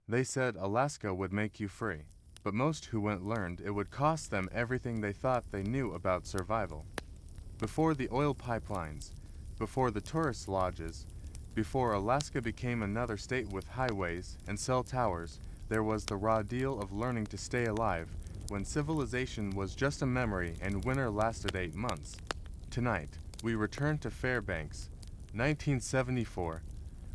They said Alaska would make you free, but most who went learned it would cost them everything they thought they knew about survival. Before the oil pipelines, before the tourist lodges, before Alaska became another state with highways and cell towers, there was the raw deal of learning to stay alive when civilization was just a memory and winter lasted 8 months. Tonight, we return to Fairbanks, 1974,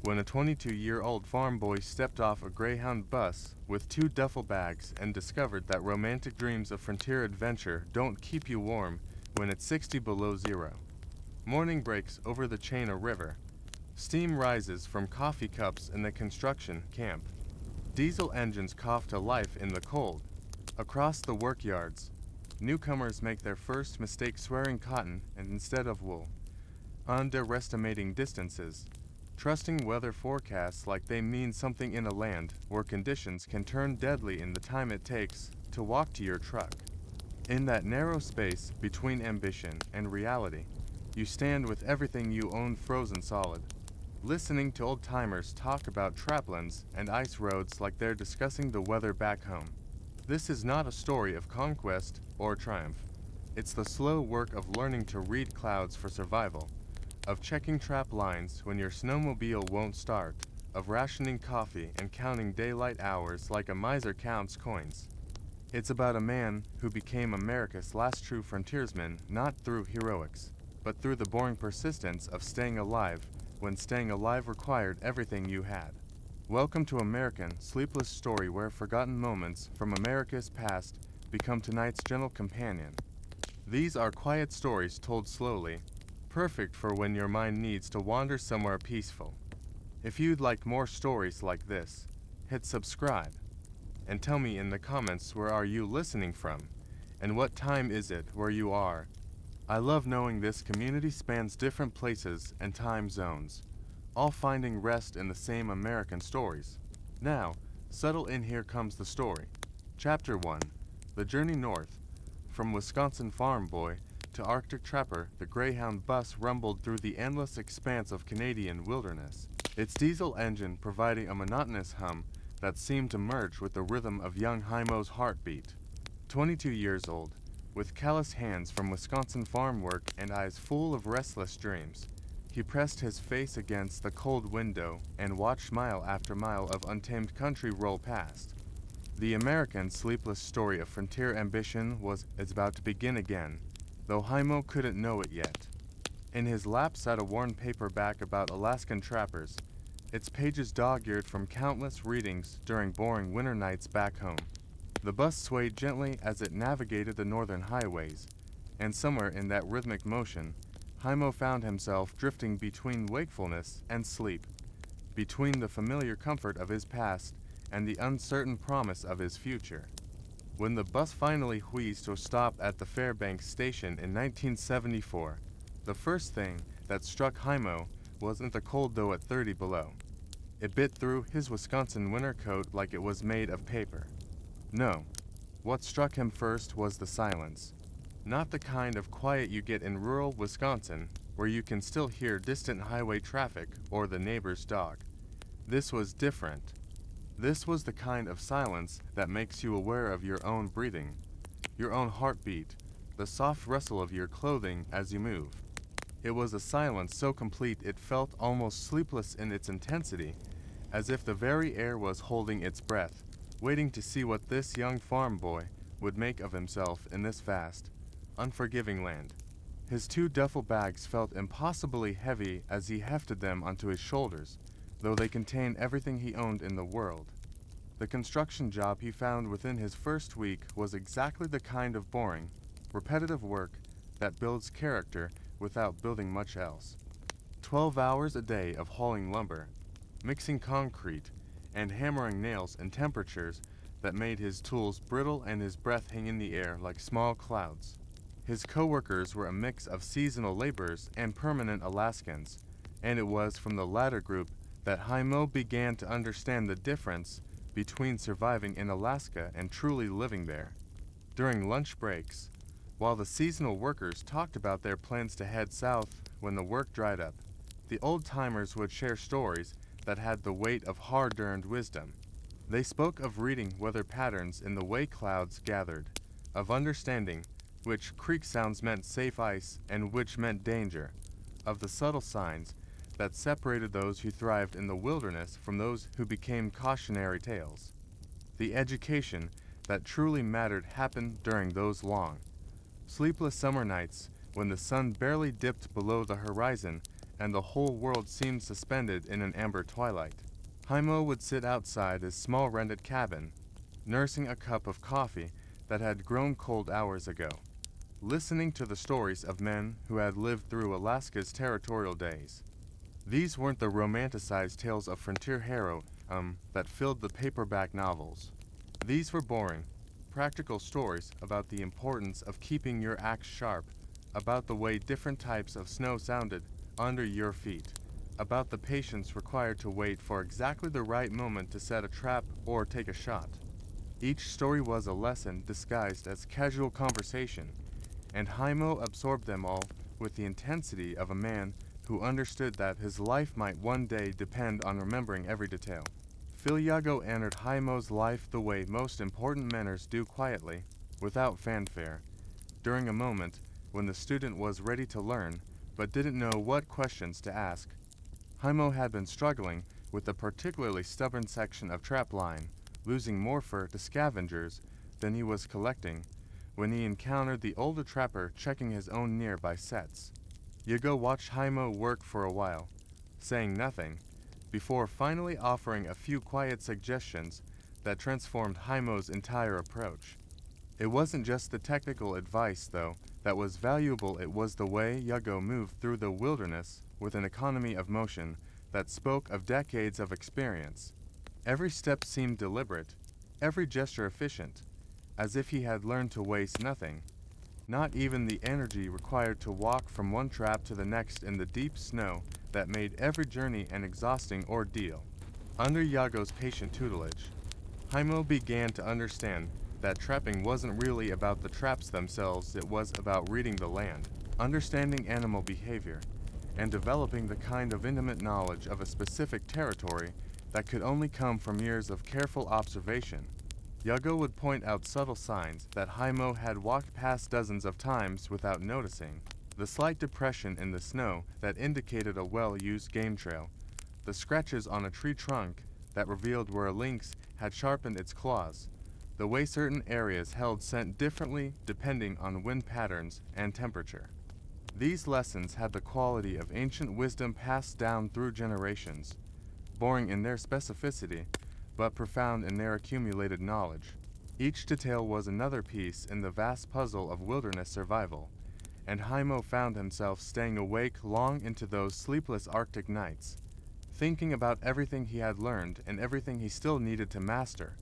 when a 22-year-old farm boy stepped off a Greyhound bus with 2 duffel bags and discovered that romantic dreams of frontier adventure don't keep you warm when it's 60 below zero. Morning breaks over the Chaina River. Steam rises from coffee cups in the construction camp. Diesel engines cough to life in the cold. Across the workyards, newcomers make their first mistake swearing cotton instead of wool. Underestimating distances. Trusting weather forecasts like they mean something in a land where conditions can turn deadly in the time it takes to walk to your truck. In that narrow space between ambition and reality, you stand with everything you own frozen solid, listening to old-timers talk about traplands and ice roads like they're discussing the weather back home. This is not a story of conquest or triumph. It's the slow work of learning to read clouds for survival, of checking trap lines when your snowmobile won't start, of rationing coffee and counting daylight hours like a miser counts coins. It's about a man who became America's last true frontiersman not through heroics, but through the boring persistence of staying alive when staying alive required everything you had. Welcome to American Sleepless Story, where forgotten moments from America's past become tonight's gentle companion. These are quiet stories told slowly, perfect for when your mind needs to wander somewhere peaceful. If you'd like more stories like this, hit subscribe and tell me in the comments where are you listening from and what time is it where you are. I love knowing this community spans different places and time zones, all finding rest in the same American stories. Now, settle in, here comes the story. Chapter 1. The Journey North. From Wisconsin farm boy to Arctic trapper, the Greyhound bus rumbled through the endless expanse of Canadian wilderness, its diesel engine providing a monotonous hum that seemed to merge with the rhythm of young Heimo's heartbeat. 22 years old, with callous hands from Wisconsin farm work and eyes full of restless dreams, he pressed his face against the cold window and watched mile after mile of untamed country roll past. The American Sleepless Story of frontier ambition is about to begin again, though Heimo couldn't know it yet. In his lap sat a worn paperback about Alaskan trappers, its pages dog-eared from countless readings during boring winter nights back home. The bus swayed gently as it navigated the northern highways, and somewhere in that rhythmic motion, Heimo found himself drifting between wakefulness and sleep, between the familiar comfort of his past and the uncertain promise of his future. When the bus finally wheezed to a stop at the Fairbanks station in 1974, the first thing that struck Heimo wasn't the cold, though at 30 below. It bit through his Wisconsin winter coat like it was made of paper. No, what struck him first was the silence. Not the kind of quiet you get in rural Wisconsin, where you can still hear distant highway traffic or the neighbor's dog. This was different. This was the kind of silence that makes you aware of your own breathing, your own heartbeat, the soft rustle of your clothing as you move. It was a silence so complete it felt almost sleepless in its intensity, as if the very air was holding its breath, waiting to see what this young farm boy would make of himself in this vast, unforgiving land. His 2 duffel bags felt impossibly heavy as he hefted them onto his shoulders, though they contained everything he owned in the world. The construction job he found within his first week was exactly the kind of boring, repetitive work that builds character without building much else. 12 hours a day of hauling lumber, mixing concrete, and hammering nails in temperatures that made his tools brittle and his breath hang in the air like small clouds. His co-workers were a mix of seasonal laborers and permanent Alaskans, and it was from the latter group that Heimo began to understand the difference between surviving in Alaska and truly living there. During lunch breaks, while the seasonal workers talked about their plans to head south when the work dried up, the old-timers would share stories that had the weight of hard-earned wisdom. They spoke of reading weather patterns in the way clouds gathered, of understanding which creek sounds meant safe ice and which meant danger, of the subtle signs that separated those who thrived in the wilderness from those who became cautionary tales. The education that truly mattered happened during those long, sleepless summer nights when the sun barely dipped below the horizon and the whole world seemed suspended in an amber twilight. Heimo would sit outside his small rented cabin, nursing a cup of coffee that had grown cold hours ago, listening to the stories of men who had lived through Alaska's territorial days. These weren't the romanticized tales of frontier that filled the paperback novels. These were boring, practical stories about the importance of keeping your axe sharp, about the way different types of snow sounded under your feet, about the patience required to wait for exactly the right moment to set a trap or take a shot. Each story was a lesson disguised as casual conversation, and Heimo absorbed them all with the intensity of a man who understood that his life might one day depend on remembering every detail. Yago entered Heimo's life the way most important manners do, quietly, without fanfare, during a moment when the student was ready to learn but didn't know what questions to ask. Heimo had been struggling with a particularly stubborn section of trap line, losing more fur to scavengers than he was collecting, when he encountered the older trapper checking his own nearby sets. Yago watched Heimo work for a while, saying nothing, before finally offering a few quiet suggestions that transformed Heimo's entire approach. It wasn't just the technical advice, though, that was valuable. It was the way Yago moved through the wilderness with an economy of motion that spoke of decades of experience. Every step seemed deliberate, every gesture efficient, as if he had learned to waste nothing, not even the energy required to walk from one trap to the next in the deep snow that made every journey an exhausting ordeal. Under Yago's patient tutelage, Heimo began to understand that trapping wasn't really about the traps themselves. It was about reading the land, understanding animal behavior, and developing the kind of intimate knowledge of a specific territory that could only come from years of careful observation. Yago would point out subtle signs that Heimo had walked past dozens of times without noticing: the slight depression in the snow that indicated a well-used game trail, the scratches on a tree trunk that revealed where a lynx had sharpened its claws, the way certain areas held scent differently depending on wind patterns and temperature. These lessons had the quality of ancient wisdom passed down through generations, boring in their specificity, but profound in their accumulated knowledge. Each detail was another piece in the vast puzzle of wilderness survival, and Heimo found himself staying awake long into those sleepless Arctic nights, thinking about everything he had learned and everything he still needed to master.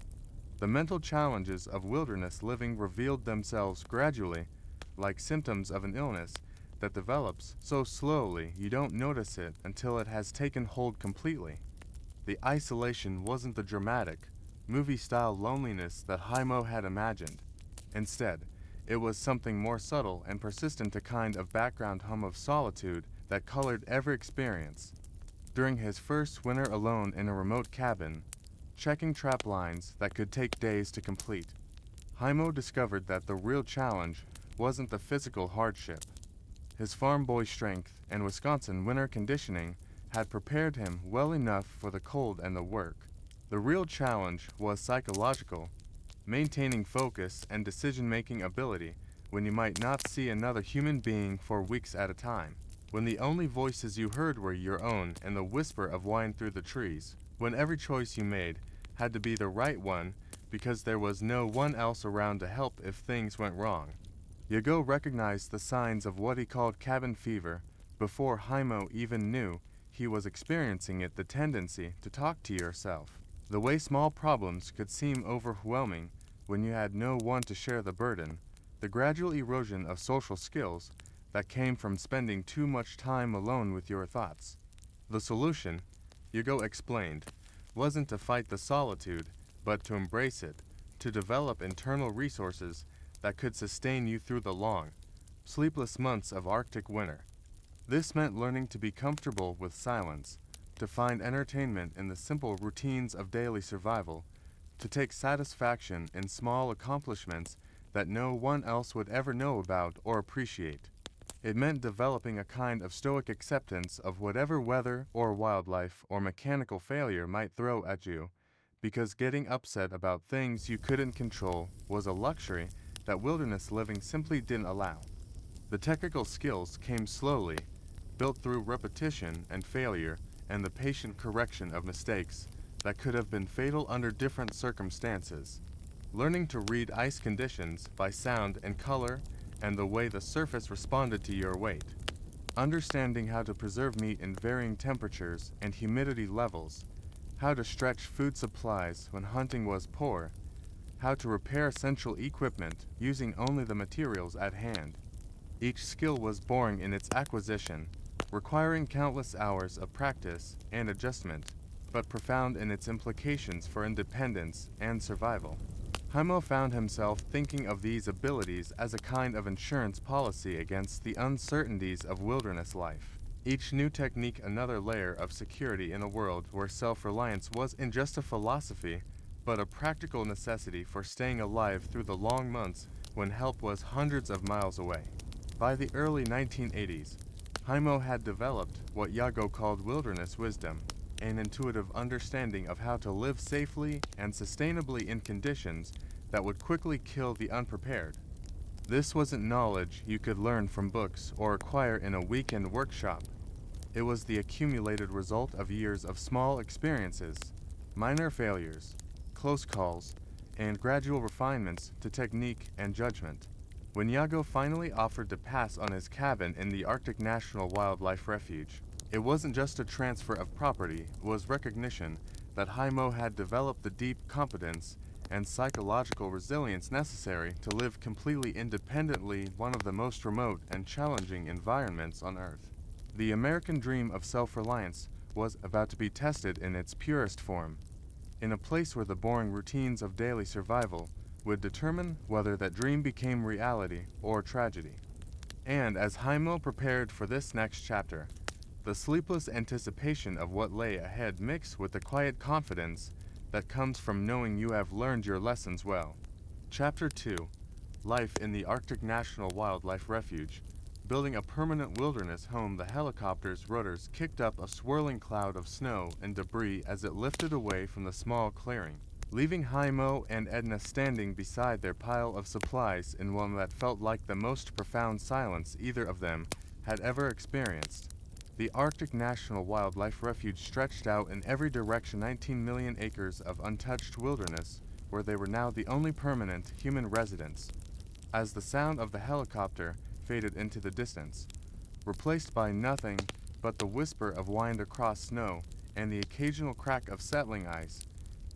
The mental challenges of wilderness living revealed themselves gradually, like symptoms of an illness that develops so slowly you don't notice it until it has taken hold completely. The isolation wasn't the dramatic, movie-style loneliness that Heimo had imagined. Instead, it was something more subtle and persistent, a kind of background hum of solitude that colored every experience. During his first winter alone in a remote cabin, checking trap lines that could take days to complete, Heimo discovered that the real challenge wasn't the physical hardship. His farm boy strength and Wisconsin winter conditioning had prepared him well enough for the cold and the work. The real challenge was psychological, maintaining focus and decision-making ability when you might not see another human being for weeks at a time, when the only voices you heard were your own and the whisper of wind through the trees, when every choice you made had to be the right one because there was no one else around to help if things went wrong. Yago recognized the signs of what he called cabin fever before Heimo even knew he was experiencing it: the tendency to talk to yourself, the way small problems could seem overwhelming when you had no one to share the burden, the gradual erosion of social skills that came from spending too much time alone with your thoughts. The solution, Yago explained, wasn't to fight the solitude, but to embrace it, to develop internal resources that could sustain you through the long, sleepless months of Arctic winter. This meant learning to be comfortable with silence, to find entertainment in the simple routines of daily survival, to take satisfaction in small accomplishments that no one else would ever know about or appreciate. It meant developing a kind of stoic acceptance of whatever weather or wildlife or mechanical failure might throw at you, because getting upset about things you couldn't control was a luxury that wilderness living simply didn't allow. The technical skills came slowly, built through repetition and failure and the patient correction of mistakes that could have been fatal under different circumstances. Learning to read ice conditions by sound and color and the way the surface responded to your weight. Understanding how to preserve meat in varying temperatures and humidity levels. How to stretch food supplies when hunting was poor. How to repair essential equipment using only the materials at hand. Each skill was boring in its acquisition, requiring countless hours of practice and adjustment, but profound in its implications for independence and survival. Heimo found himself thinking of these abilities as a kind of insurance policy against the uncertainties of wilderness life. Each new technique another layer of security in a world where self-reliance wasn't just a philosophy, but a practical necessity for staying alive through the long months when help was hundreds of miles away. By the early 1980s, Heimo had developed what Yago called wilderness wisdom, an intuitive understanding of how to live safely and sustainably in conditions that would quickly kill the unprepared. This wasn't knowledge you could learn from books or acquire in a weekend workshop. It was the accumulated result of years of small experiences, minor failures, close calls, and gradual refinements to technique and judgment. When Yago finally offered to pass on his cabin in the Arctic National Wildlife Refuge, it wasn't just a transfer of property, it was recognition that Heimo had developed the deep competence and psychological resilience necessary to live completely independently in one of the most remote and challenging environments on Earth. The American dream of self-reliance was about to be tested in its purest form, in a place where the boring routines of daily survival would determine whether that dream became reality or tragedy. And as Heimo prepared for this next chapter, the sleepless anticipation of what lay ahead mixed with the quiet confidence that comes from knowing you have learned your lessons well. Chapter 2: Life in the Arctic National Wildlife Refuge. Building a permanent wilderness home, the helicopter's rotors kicked up a swirling cloud of snow and debris as it lifted away from the small clearing, leaving Heimo and Edna standing beside their pile of supplies in one that felt like the most profound silence either of them had ever experienced. The Arctic National Wildlife Refuge stretched out in every direction 19 million acres of untouched wilderness, where they were now the only permanent human residents. As the sound of the helicopter faded into the distance, replaced by nothing but the whisper of wind across snow and the occasional crack of settling ice,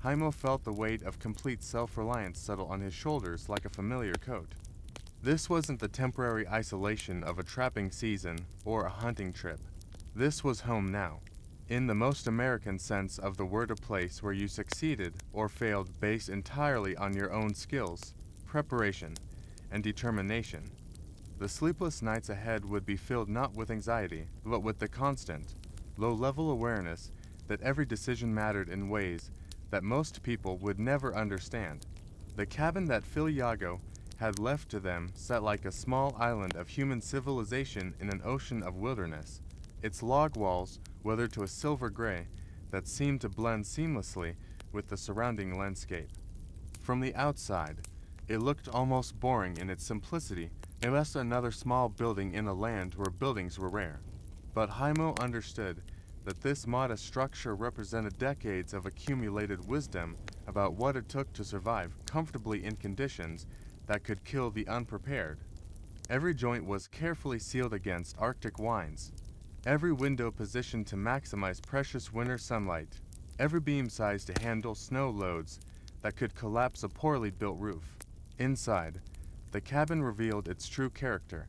Heimo felt the weight of complete self-reliance settle on his shoulders like a familiar coat. This wasn't the temporary isolation of a trapping season or a hunting trip. This was home now, in the most American sense of the word, a place where you succeeded or failed based entirely on your own skills, preparation, and determination. The sleepless nights ahead would be filled not with anxiety, but with the constant, low-level awareness that every decision mattered in ways that most people would never understand. The cabin that Phil Yago had left to them sat like a small island of human civilization in an ocean of wilderness, its log walls weathered to a silver gray that seemed to blend seamlessly with the surrounding landscape. From the outside, it looked almost boring in its simplicity, unless another small building in a land where buildings were rare. But Heimo understood that this modest structure represented decades of accumulated wisdom about what it took to survive comfortably in conditions that could kill the unprepared. Every joint was carefully sealed against Arctic winds, every window positioned to maximize precious winter sunlight, every beam sized to handle snow loads that could collapse a poorly built roof. Inside, the cabin revealed its true character: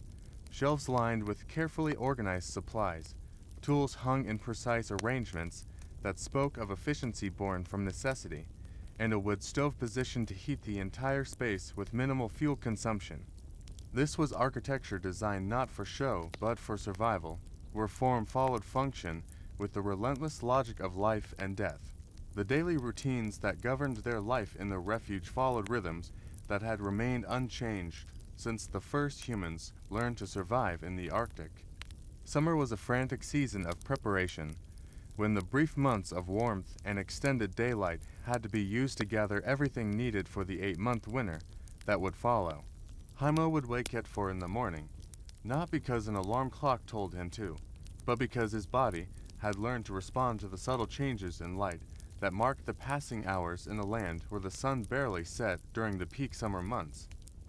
shelves lined with carefully organized supplies, tools hung in precise arrangements that spoke of efficiency born from necessity, and a wood stove positioned to heat the entire space with minimal fuel consumption. This was architecture designed not for show, but for survival, where form followed function with the relentless logic of life and death. The daily routines that governed their life in the refuge followed rhythms that had remained unchanged since the first humans learned to survive in the Arctic. Summer was a frantic season of preparation, when the brief months of warmth and extended daylight had to be used to gather everything needed for the 8-month winter that would follow. Heimo would wake at 4 in the morning, not because an alarm clock told him to, but because his body had learned to respond to the subtle changes in light that marked the passing hours in a land where the sun barely set during the peak summer months.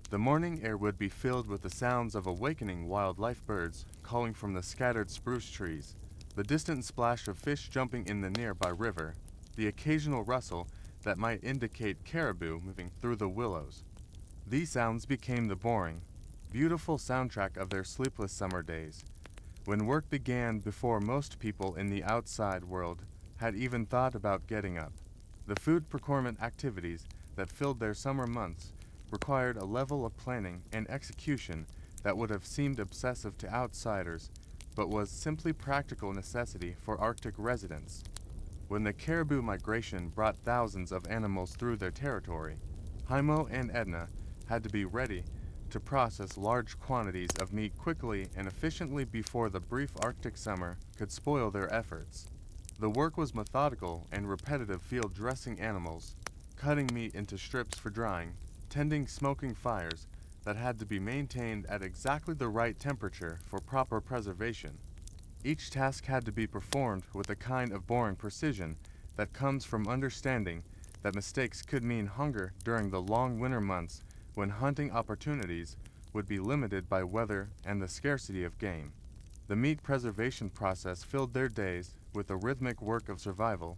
The morning air would be filled with the sounds of awakening wildlife birds calling from the scattered spruce trees, the distant splash of fish jumping in the nearby river, the occasional rustle that might indicate caribou moving through the willows. These sounds became the boring, beautiful soundtrack of their sleepless summer days, when work began before most people in the outside world had even thought about getting up. The food procurement activities that filled their summer months required a level of planning and execution that would have seemed obsessive to outsiders, but was simply practical necessity for Arctic residents. When the caribou migration brought thousands of animals through their territory, Heimo and Edna had to be ready to process large quantities of meat quickly and efficiently before the brief Arctic summer could spoil their efforts. The work was methodical and repetitive, field dressing animals, cutting meat into strips for drying, tending smoking fires that had to be maintained at exactly the right temperature for proper preservation. Each task had to be performed with a kind of boring precision that comes from understanding that mistakes could mean hunger during the long winter months when hunting opportunities would be limited by weather and the scarcity of game. The meat preservation process filled their days with the rhythmic work of survival,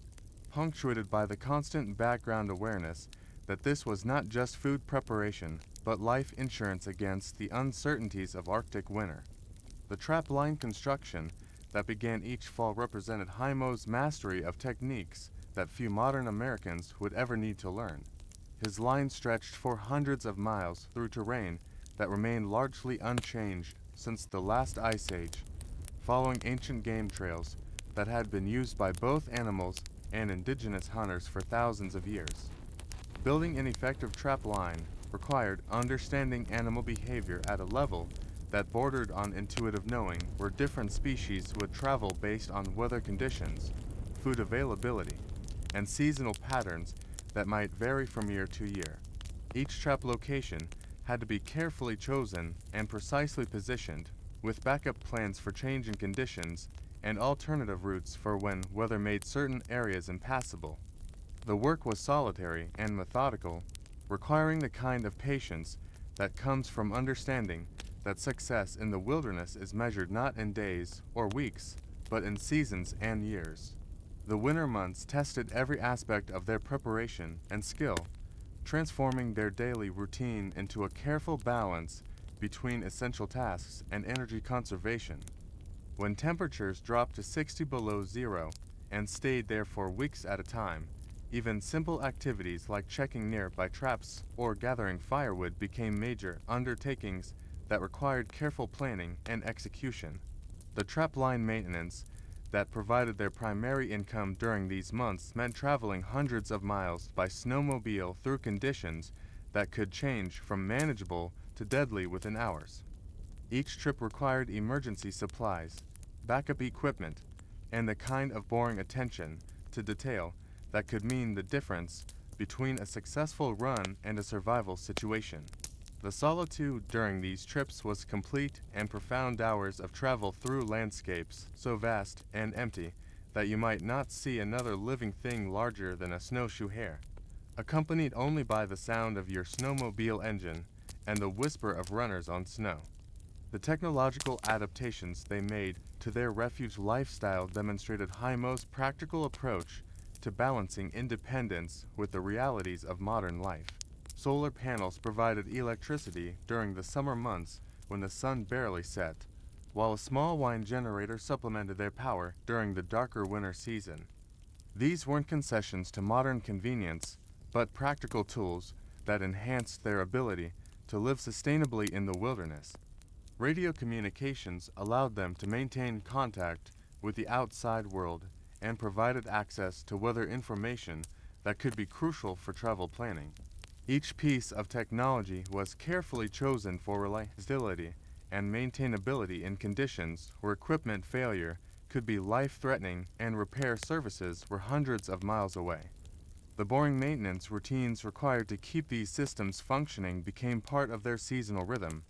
punctuated by the constant background awareness that this was not just food preparation, but life insurance against the uncertainties of Arctic winter. The trap line construction that began each fall represented Heimo's mastery of techniques that few modern Americans would ever need to learn. His line stretched for hundreds of miles through terrain that remained largely unchanged since the last ice age, following ancient game trails that had been used by both animals and indigenous hunters for thousands of years. Building an effective trap line required understanding animal behavior at a level that bordered on intuitive knowing where different species would travel based on weather conditions, food availability, and seasonal patterns that might vary from year to year. Each trap location had to be carefully chosen and precisely positioned, with backup plans for changing conditions and alternative routes for when weather made certain areas impassable. The work was solitary and methodical, requiring the kind of patience that comes from understanding that success in the wilderness is measured not in days or weeks, but in seasons and years. The winter months tested every aspect of their preparation and skill, transforming their daily routine into a careful balance between essential tasks and energy conservation. When temperatures dropped to 60 below zero and stayed there for weeks at a time, even simple activities like checking nearby traps or gathering firewood became major undertakings that required careful planning and execution. The trap line maintenance that provided their primary income during these months meant traveling hundreds of miles by snowmobile through conditions that could change from manageable to deadly within hours. Each trip required emergency supplies, backup equipment, and the kind of boring attention to detail that could mean the difference between a successful run and a survival situation. The solitude during these trips was complete and profound hours of travel through landscapes so vast and empty that you might not see another living thing larger than a snowshoe hare, accompanied only by the sound of your snowmobile engine and the whisper of runners on snow. The technological adaptations they made to their refuge lifestyle demonstrated Heimo's practical approach to balancing independence with the realities of modern life. Solar panels provided electricity during the summer months when the sun barely set, while a small wind generator supplemented their power during the darker winter season. These weren't concessions to modern convenience, but practical tools that enhanced their ability to live sustainably in the wilderness. Radio communications allowed them to maintain contact with the outside world and provided access to weather information that could be crucial for travel planning. Each piece of technology was carefully chosen for reliability and maintainability in conditions where equipment failure could be life-threatening and repair services were hundreds of miles away. The boring maintenance routines required to keep these systems functioning became part of their seasonal rhythm,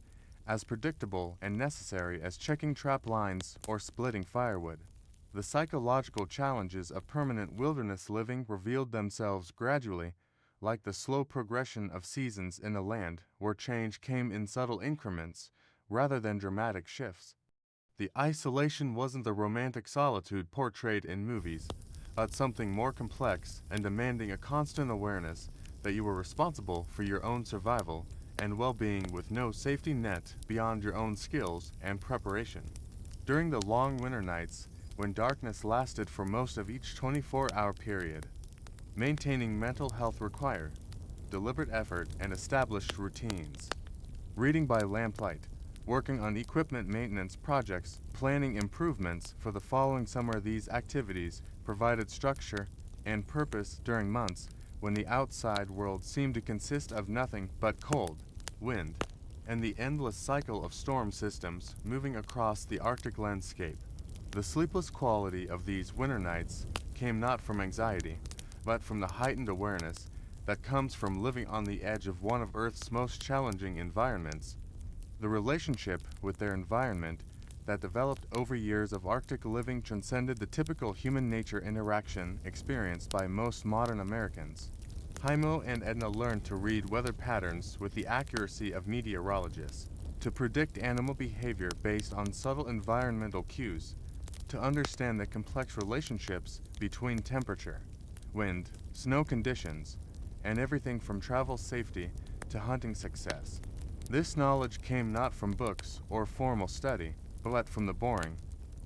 as predictable and necessary as checking trap lines or splitting firewood. The psychological challenges of permanent wilderness living revealed themselves gradually, like the slow progression of seasons in a land where change came in subtle increments rather than dramatic shifts. The isolation wasn't the romantic solitude portrayed in movies, but something more complex and demanding a constant awareness that you were responsible for your own survival and well-being with no safety net beyond your own skills and preparation. During the long winter nights, when darkness lasted for most of each 24-hour period, maintaining mental health required deliberate effort and established routines. Reading by lamplight, working on equipment maintenance projects, planning improvements for the following summer. These activities provided structure and purpose during months when the outside world seemed to consist of nothing but cold, wind, and the endless cycle of storm systems moving across the Arctic landscape. The sleepless quality of these winter nights came not from anxiety, but from the heightened awareness that comes from living on the edge of one of Earth's most challenging environments. The relationship with their environment that developed over years of Arctic living transcended the typical human-nature interaction experienced by most modern Americans. Heimo and Edna learned to read weather patterns with the accuracy of meteorologists, to predict animal behavior based on subtle environmental cues, to understand the complex relationships between temperature, wind, snow conditions, and everything from travel safety to hunting success. This knowledge came not from books or formal study, but from the boring,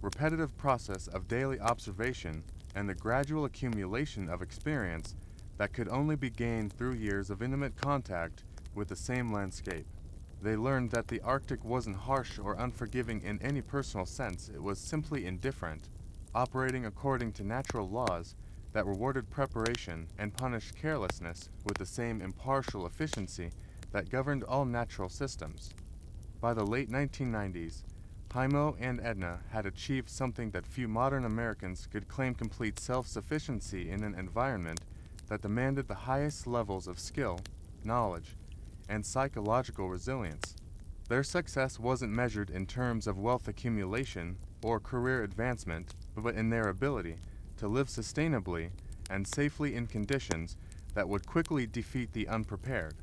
repetitive process of daily observation and the gradual accumulation of experience that could only be gained through years of intimate contact with the same landscape. They learned that the Arctic wasn't harsh or unforgiving in any personal sense. It was simply indifferent, operating according to natural laws that rewarded preparation and punished carelessness with the same impartial efficiency that governed all natural systems. By the late 1990s, Heimo and Edna had achieved something that few modern Americans could claim: complete self-sufficiency in an environment that demanded the highest levels of skill, knowledge, and psychological resilience. Their success wasn't measured in terms of wealth accumulation or career advancement, but in their ability to live sustainably and safely in conditions that would quickly defeat the unprepared.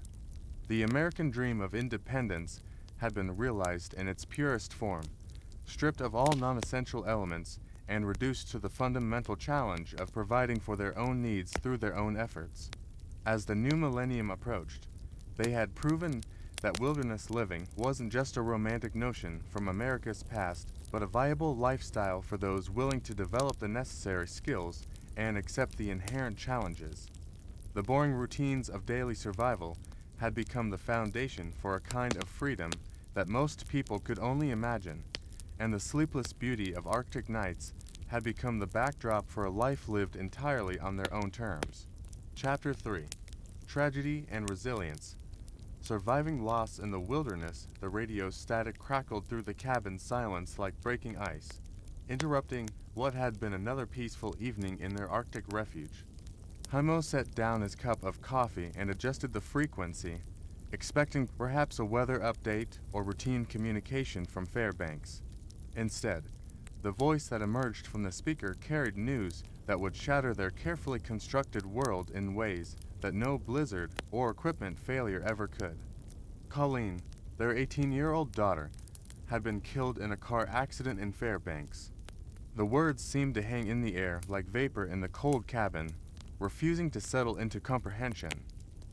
The American dream of independence had been realized in its purest form, stripped of all non-essential elements and reduced to the fundamental challenge of providing for their own needs through their own efforts. As the new millennium approached, they had proven that wilderness living wasn't just a romantic notion from America's past, but a viable lifestyle for those willing to develop the necessary skills and accept the inherent challenges. The boring routines of daily survival had become the foundation for a kind of freedom that most people could only imagine, and the sleepless beauty of Arctic nights had become the backdrop for a life lived entirely on their own terms. Chapter 3: Tragedy and Resilience. Surviving loss in the wilderness, the radio's static crackled through the cabin's silence like breaking ice, interrupting what had been another peaceful evening in their Arctic refuge. Heimo set down his cup of coffee and adjusted the frequency, expecting perhaps a weather update or routine communication from Fairbanks. Instead, the voice that emerged from the speaker carried news that would shatter their carefully constructed world in ways that no blizzard or equipment failure ever could. Colleen, their 18-year-old daughter, had been killed in a car accident in Fairbanks. The words seemed to hang in the air like vapor in the cold cabin, refusing to settle into comprehension.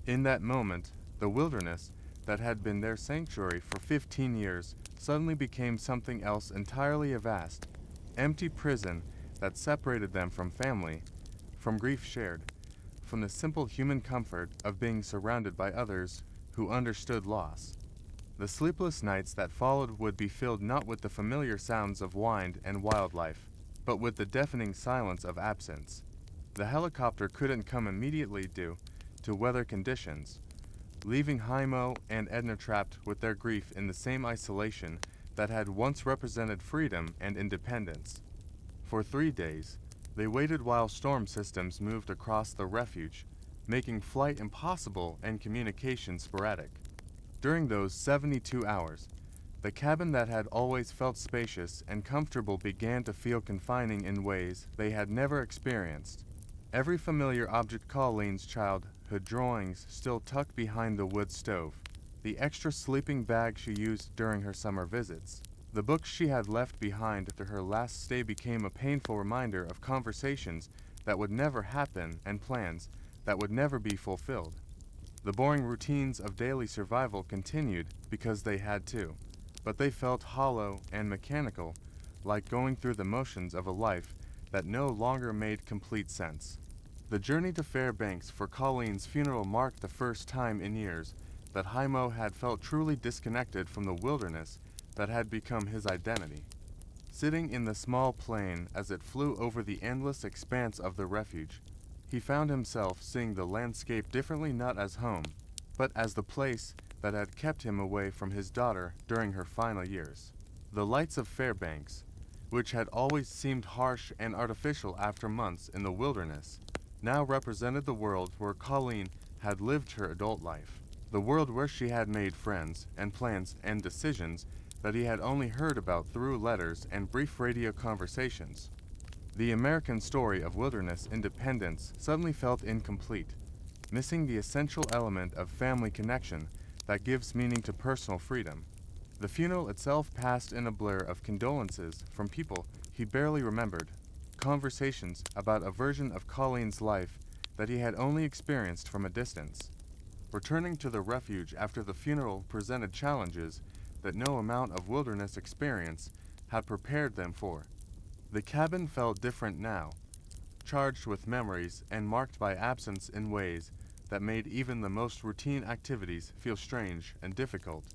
In that moment, the wilderness that had been their sanctuary for 15 years suddenly became something else entirely: a vast, empty prison that separated them from family, from grief shared, from the simple human comfort of being surrounded by others who understood loss. The sleepless nights that followed would be filled not with the familiar sounds of wind and wildlife, but with the deafening silence of absence. The helicopter couldn't come immediately due to weather conditions, leaving Heimo and Edna trapped with their grief in the same isolation that had once represented freedom and independence. For 3 days, they waited while storm systems moved across the refuge, making flight impossible and communication sporadic. During those 72 hours, the cabin that had always felt spacious and comfortable began to feel confining in ways they had never experienced. Every familiar object, Colleen's childhood drawings still tucked behind the wood stove, the extra sleeping bag she used during her summer visits, the books she had left behind after her last stay became a painful reminder of conversations that would never happen and plans that would never be fulfilled. The boring routines of daily survival continued because they had to, but they felt hollow and mechanical, like going through the motions of a life that no longer made complete sense. The journey to Fairbanks for Colleen's funeral marked the first time in years that Heimo had felt truly disconnected from the wilderness that had become his identity. Sitting in the small plane as it flew over the endless expanse of the refuge, he found himself seeing the landscape differently, not as home, but as the place that had kept him away from his daughter during her final years. The lights of Fairbanks, which had always seemed harsh and artificial after months in the wilderness, now represented the world where Colleen had lived her adult life, the world where she had made friends and plans and decisions that he had only heard about through letters and brief radio conversations. The American story of wilderness independence suddenly felt incomplete, missing the essential element of family connection that gives meaning to personal freedom. The funeral itself passed in a blur of condolences from people he barely remembered, conversations about a version of Colleen's life that he had only experienced from a distance. Returning to the refuge after the funeral presented challenges that no amount of wilderness experience had prepared them for. The cabin felt different now, charged with memories and marked by absence in ways that made even the most routine activities feel strange and difficult.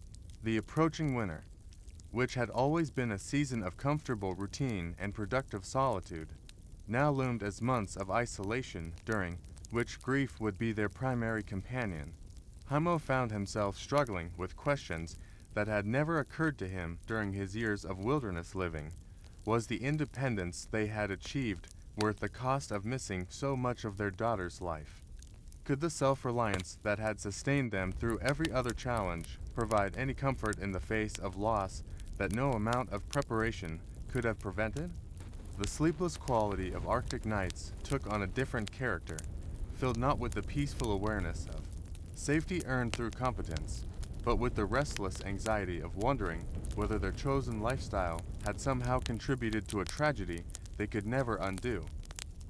The approaching winter, which had always been a season of comfortable routine and productive solitude, now loomed as months of isolation during which grief would be their primary companion. Heimo found himself struggling with questions that had never occurred to him during his years of wilderness living. Was the independence they had achieved worth the cost of missing so much of their daughter's life? Could the self-reliance that had sustained them through every other challenge provide any comfort in the face of loss that no amount of preparation could have prevented? The sleepless quality of Arctic nights took on a different character, filled not with the peaceful awareness of safety earned through competence, but with the restless anxiety of wondering whether their chosen lifestyle had somehow contributed to a tragedy they could never undo.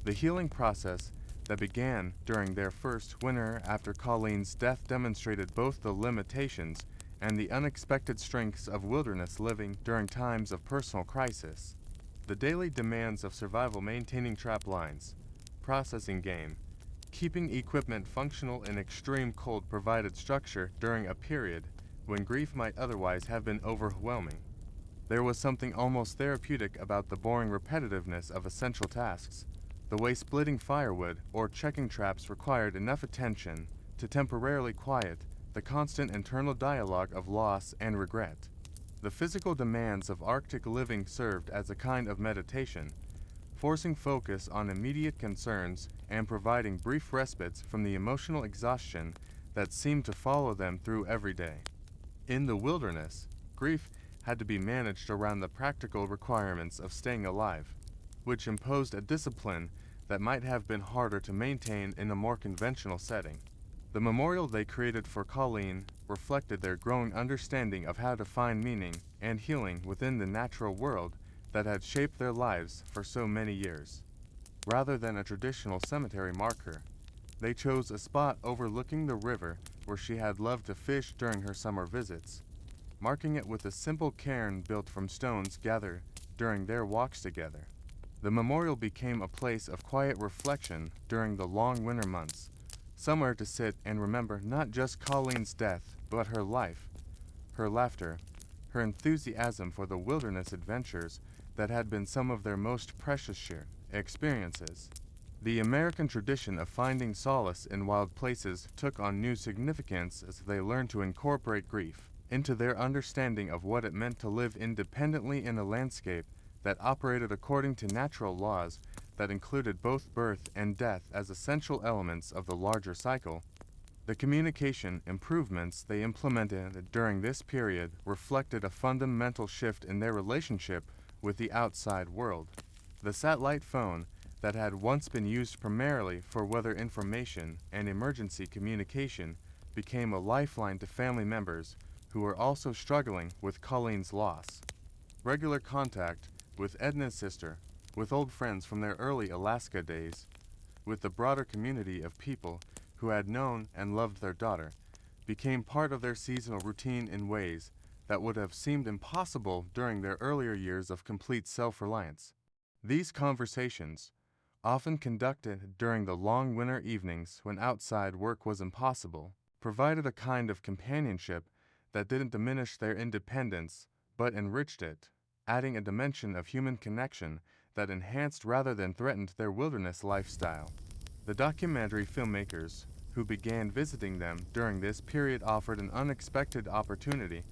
The healing process that began during their first winter after Colleen's death demonstrated both the limitations and the unexpected strengths of wilderness living during times of personal crisis. The daily demands of survival, maintaining trap lines, processing game, keeping equipment functional in extreme cold provided structure during a period when grief might otherwise have been overwhelming. There was something almost therapeutic about the boring repetitiveness of essential tasks, the way splitting firewood or checking traps required enough attention to temporarily quiet the constant internal dialogue of loss and regret. The physical demands of Arctic living served as a kind of meditation, forcing focus on immediate concerns and providing brief respites from the emotional exhaustion that seemed to follow them through every day. In the wilderness, grief had to be managed around the practical requirements of staying alive, which imposed a discipline that might have been harder to maintain in a more conventional setting. The memorial they created for Colleen reflected their growing understanding of how to find meaning and healing within the natural world that had shaped their lives for so many years. Rather than a traditional cemetery marker, they chose a spot overlooking the river where she had loved to fish during her summer visits, marking it with a simple cairn built from stones gathered during their walks together. The memorial became a place of quiet reflection during the long winter months, somewhere to sit and remember not just Colleen's death, but her life, her laughter, her enthusiasm for the wilderness adventures that had been some of their most precious shared experiences. The American tradition of finding solace in wild places took on new significance as they learned to incorporate grief into their understanding of what it meant to live independently in a landscape that operated according to natural laws that included both birth and death as essential elements of the larger cycle. The communication improvements they implemented during this period reflected a fundamental shift in their relationship with the outside world. The satellite phone that had once been used primarily for weather information and emergency communication became a lifeline to family members who were also struggling with Colleen's loss. Regular contact with Edna's sister, with old friends from their early Alaska days, with the broader community of people who had known and loved their daughter, became part of their seasonal routine in ways that would have seemed impossible during their earlier years of complete self-reliance. These conversations, often conducted during the long winter evenings when outside work was impossible, provided a kind of companionship that didn't diminish their independence but enriched it, adding a dimension of human connection that enhanced rather than threatened their wilderness lifestyle. The documentary filmmakers who began visiting them during this period offered an unexpected opportunity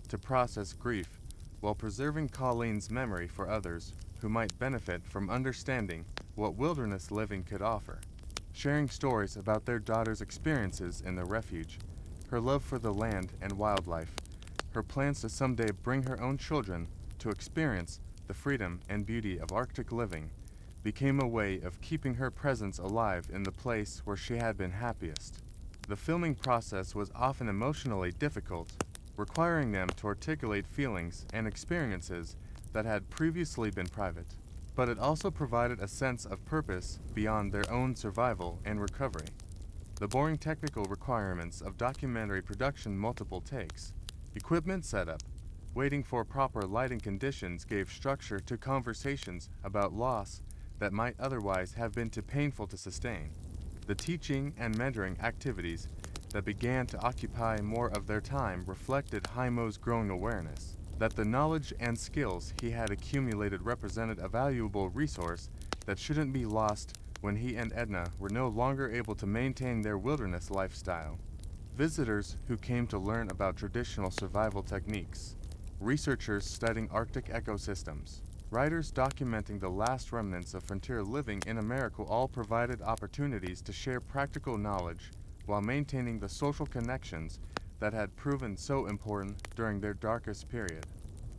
to process grief while preserving Colleen's memory for others who might benefit from understanding what wilderness living could offer. Sharing stories about their daughter's experiences in the refuge, her love for the land and wildlife, her plans to someday bring her own children to experience the freedom and beauty of Arctic living, became a way of keeping her presence alive in the place where she had been happiest. The filming process was often emotionally difficult, requiring them to articulate feelings and experiences that had previously been private, but it also provided a sense of purpose beyond their own survival and recovery. The boring technical requirements of documentary production, multiple takes, equipment setup, waiting for proper lighting conditions gave structure to conversations about loss that might otherwise have been too painful to sustain. The teaching and mentoring activities that began to occupy more of their time reflected Heimo's growing awareness that the knowledge and skills he had accumulated represented a valuable resource that shouldn't be lost when he and Edna were no longer able to maintain their wilderness lifestyle. Visitors who came to learn about traditional survival techniques, researchers studying Arctic ecosystems, writers documenting the last remnants of frontier living in America all provided opportunities to share practical knowledge while maintaining the social connections that had proven so important during their darkest period.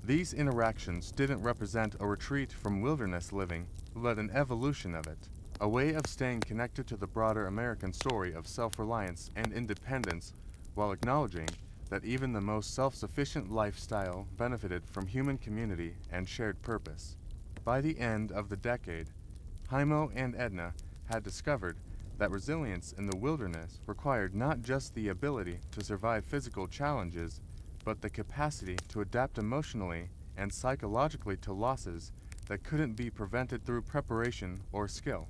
These interactions didn't represent a retreat from wilderness living, but an evolution of it, a way of staying connected to the broader American story of self-reliance and independence while acknowledging that even the most self-sufficient lifestyle benefited from human community and shared purpose. By the end of the decade, Heimo and Edna had discovered that resilience in the wilderness required not just the ability to survive physical challenges, but the capacity to adapt emotionally and psychologically to losses that couldn't be prevented through preparation or skill.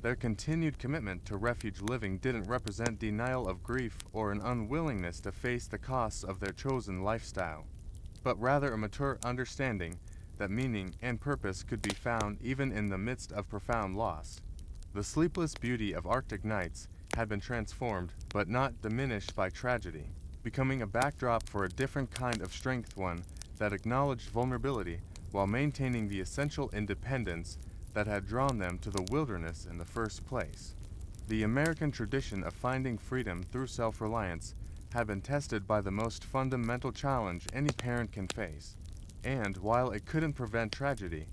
Their continued commitment to refuge living didn't represent denial of grief or an unwillingness to face the costs of their chosen lifestyle, but rather a mature understanding that meaning and purpose could be found even in the midst of profound loss. The sleepless beauty of Arctic nights had been transformed but not diminished by tragedy, becoming a backdrop for a different kind of strength, one that acknowledged vulnerability while maintaining the essential independence that had drawn them to the wilderness in the first place. The American tradition of finding freedom through self-reliance had been tested by the most fundamental challenge any parent can face, and while it couldn't prevent tragedy,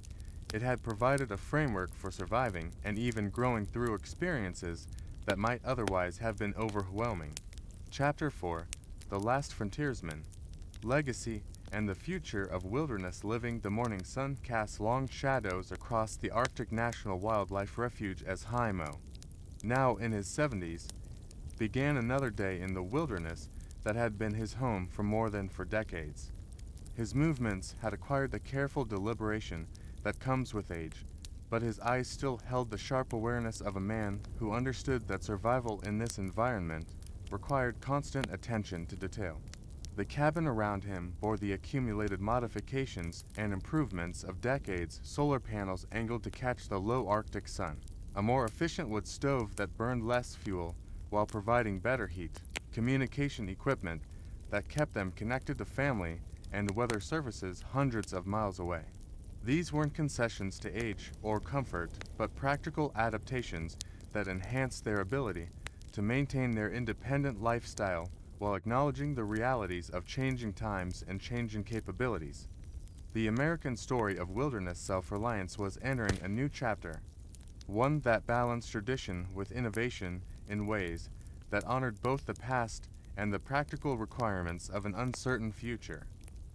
it had provided a framework for surviving and even growing through experiences that might otherwise have been overwhelming. Chapter 4: The Last Frontiersman. Legacy and the Future of Wilderness Living. The morning sun cast long shadows across the Arctic National Wildlife Refuge as Heimo, now in his 70s, began another day in the wilderness that had been his home for more than 4 decades. His movements had acquired the careful deliberation that comes with age, but his eyes still held the sharp awareness of a man who understood that survival in this environment required constant attention to detail. The cabin around him bore the accumulated modifications and improvements of decades: solar panels angled to catch the low Arctic sun, a more efficient wood stove that burned less fuel while providing better heat, communication equipment that kept them connected to family and weather services hundreds of miles away. These weren't concessions to age or comfort, but practical adaptations that enhanced their ability to maintain their independent lifestyle while acknowledging the realities of changing times and changing capabilities. The American story of wilderness self-reliance was entering a new chapter, one that balanced tradition with innovation in ways that honored both the past and the practical requirements of an uncertain future.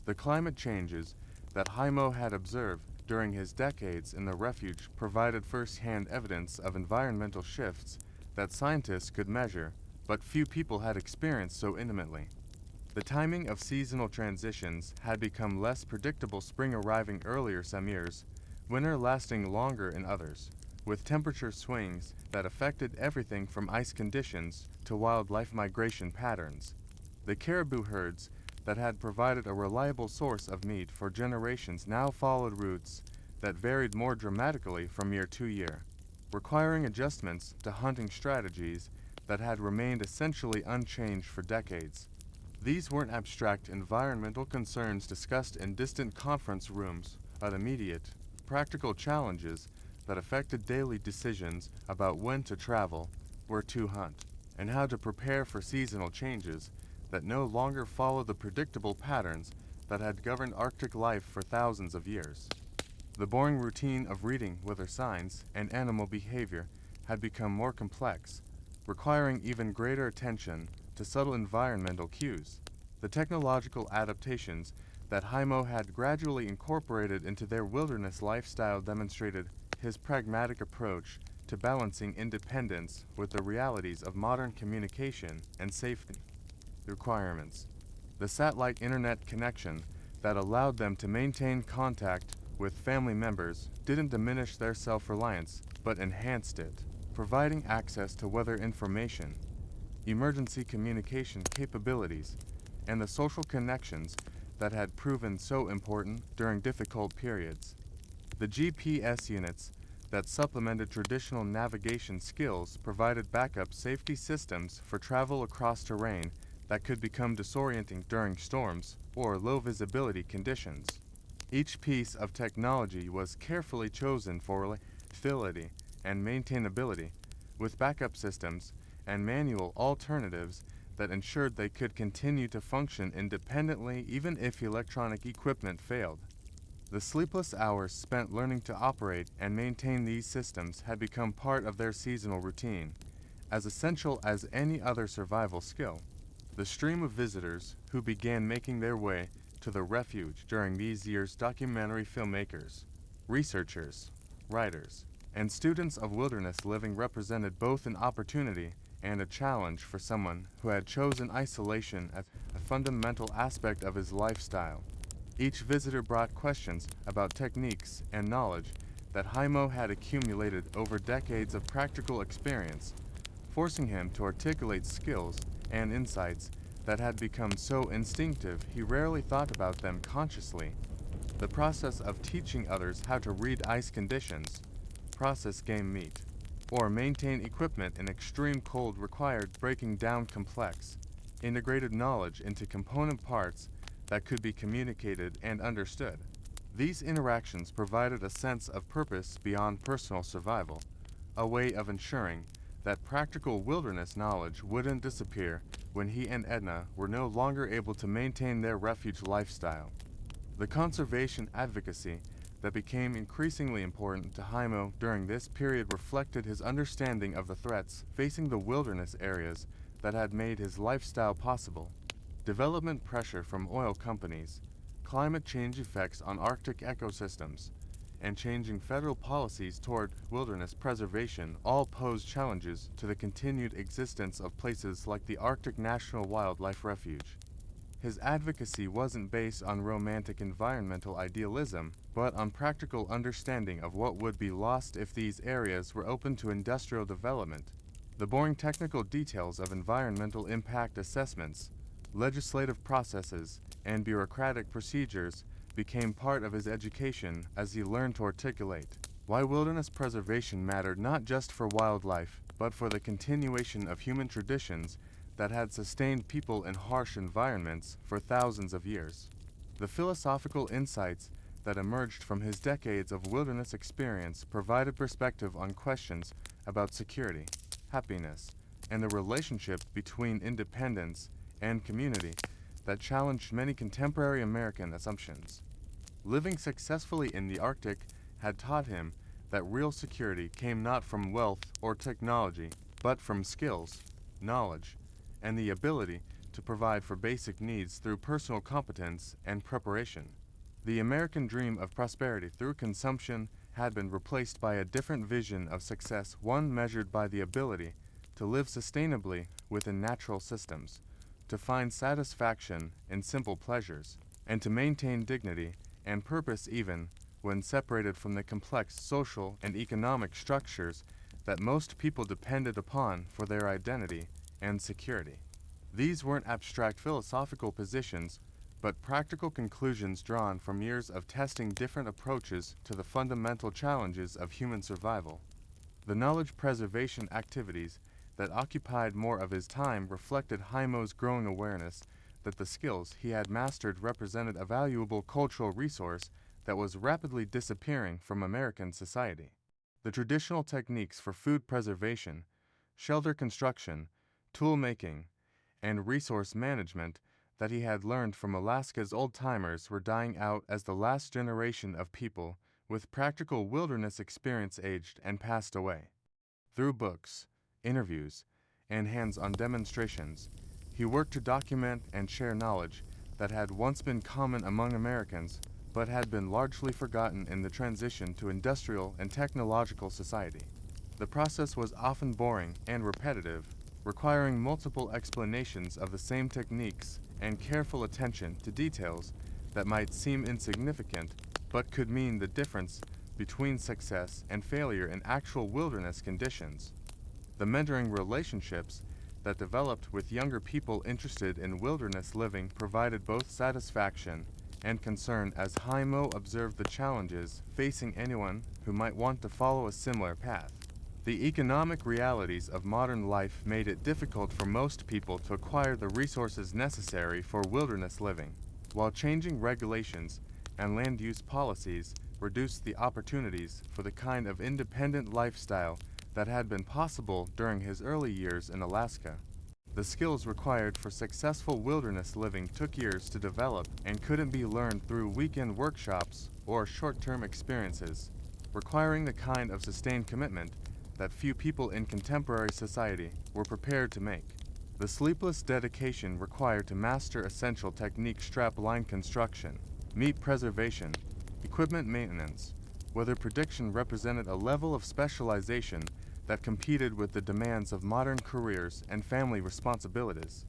The climate changes that Heimo had observed during his decades in the refuge provided first-hand evidence of environmental shifts that scientists could measure, but few people had experienced so intimately. The timing of seasonal transitions had become less predictable, spring arriving earlier some years, winter lasting longer in others, with temperature swings that affected everything from ice conditions to wildlife migration patterns. The caribou herds that had provided a reliable source of meat for generations now followed routes that varied more dramatically from year to year, requiring adjustments to hunting strategies that had remained essentially unchanged for decades. These weren't abstract environmental concerns discussed in distant conference rooms, but immediate, practical challenges that affected daily decisions about when to travel, where to hunt, and how to prepare for seasonal changes that no longer follow the predictable patterns that had governed Arctic life for thousands of years. The boring routine of reading weather signs and animal behavior had become more complex, requiring even greater attention to subtle environmental cues. The technological adaptations that Heimo had gradually incorporated into their wilderness lifestyle demonstrated his pragmatic approach to balancing independence with the realities of modern communication and safety requirements. The satellite internet connection that allowed them to maintain contact with family members didn't diminish their self-reliance, but enhanced it, providing access to weather information, emergency communication capabilities, and the social connections that had proven so important during difficult periods. The GPS units that supplemented traditional navigation skills provided backup safety systems for travel across terrain that could become disorienting during storms or low visibility conditions. Each piece of technology was carefully chosen for reliability and maintainability, with backup systems and manual alternatives that ensured they could continue to function independently even if electronic equipment failed. The sleepless hours spent learning to operate and maintain these systems had become part of their seasonal routine, as essential as any other survival skill. The stream of visitors who began making their way to the refuge during these years: documentary filmmakers, researchers, writers, and students of wilderness living represented both an opportunity and a challenge for someone who had chosen isolation as a fundamental aspect of his lifestyle. Each visitor brought questions about techniques and knowledge that Heimo had accumulated over decades of practical experience, forcing him to articulate skills and insights that had become so instinctive he rarely thought about them consciously. The process of teaching others how to read ice conditions, process game meat, or maintain equipment in extreme cold required breaking down complex, integrated knowledge into component parts that could be communicated and understood. These interactions provided a sense of purpose beyond personal survival, a way of ensuring that practical wilderness knowledge wouldn't disappear when he and Edna were no longer able to maintain their refuge lifestyle. The conservation advocacy that became increasingly important to Heimo during this period reflected his understanding of the threats facing the wilderness areas that had made his lifestyle possible. Development pressure from oil companies, climate change effects on Arctic ecosystems, and changing federal policies toward wilderness preservation all pose challenges to the continued existence of places like the Arctic National Wildlife Refuge. His advocacy wasn't based on romantic environmental idealism, but on practical understanding of what would be lost if these areas were open to industrial development. The boring technical details of environmental impact assessments, Legislative processes and bureaucratic procedures became part of his education as he learned to articulate why wilderness preservation mattered not just for wildlife, but for the continuation of human traditions that had sustained people in harsh environments for thousands of years. The philosophical insights that emerged from his decades of wilderness experience provided perspective on questions about security, happiness, and the relationship between independence and community that challenged many contemporary American assumptions. Living successfully in the Arctic had taught him that real security came not from wealth or technology, but from skills, knowledge, and the ability to provide for basic needs through personal competence and preparation. The American dream of prosperity through consumption had been replaced by a different vision of success, one measured by the ability to live sustainably within natural systems, to find satisfaction in simple pleasures, and to maintain dignity and purpose even when separated from the complex social and economic structures that most people depended upon for their identity and security. These weren't abstract philosophical positions, but practical conclusions drawn from years of testing different approaches to the fundamental challenges of human survival. The knowledge preservation activities that occupied more of his time reflected Heimo's growing awareness that the skills he had mastered represented a valuable cultural resource that was rapidly disappearing from American society. The traditional techniques for food preservation, shelter construction, tool making, and resource management that he had learned from Alaska's old-timers were dying out as the last generation of people with practical wilderness experience aged and passed away. Through books, interviews, and hands-on demonstrations, he worked to document and share knowledge that had once been common among Americans but had been largely forgotten in the transition to industrial and technological society. The process was often boring and repetitive, requiring multiple explanations of the same techniques and careful attention to details that might seem insignificant but could mean the difference between success and failure in actual wilderness conditions. The mentoring relationships that developed with younger people interested in wilderness living provided both satisfaction and concern as Heimo observed the challenges facing anyone who might want to follow a similar path. The economic realities of modern life made it difficult for most people to acquire the resources necessary for wilderness living, while changing regulations and land use policies reduced the opportunities for the kind of independent lifestyle that had been possible during his early years in Alaska. The skills required for successful wilderness living took years to develop and couldn't be learned through weekend workshops or short-term experiences, requiring the kind of sustained commitment that few people in contemporary society were prepared to make. The sleepless dedication required to master essential techniques: strap line construction, meat preservation, equipment maintenance, whether prediction represented a level of specialization that competed with the demands of modern careers and family responsibilities.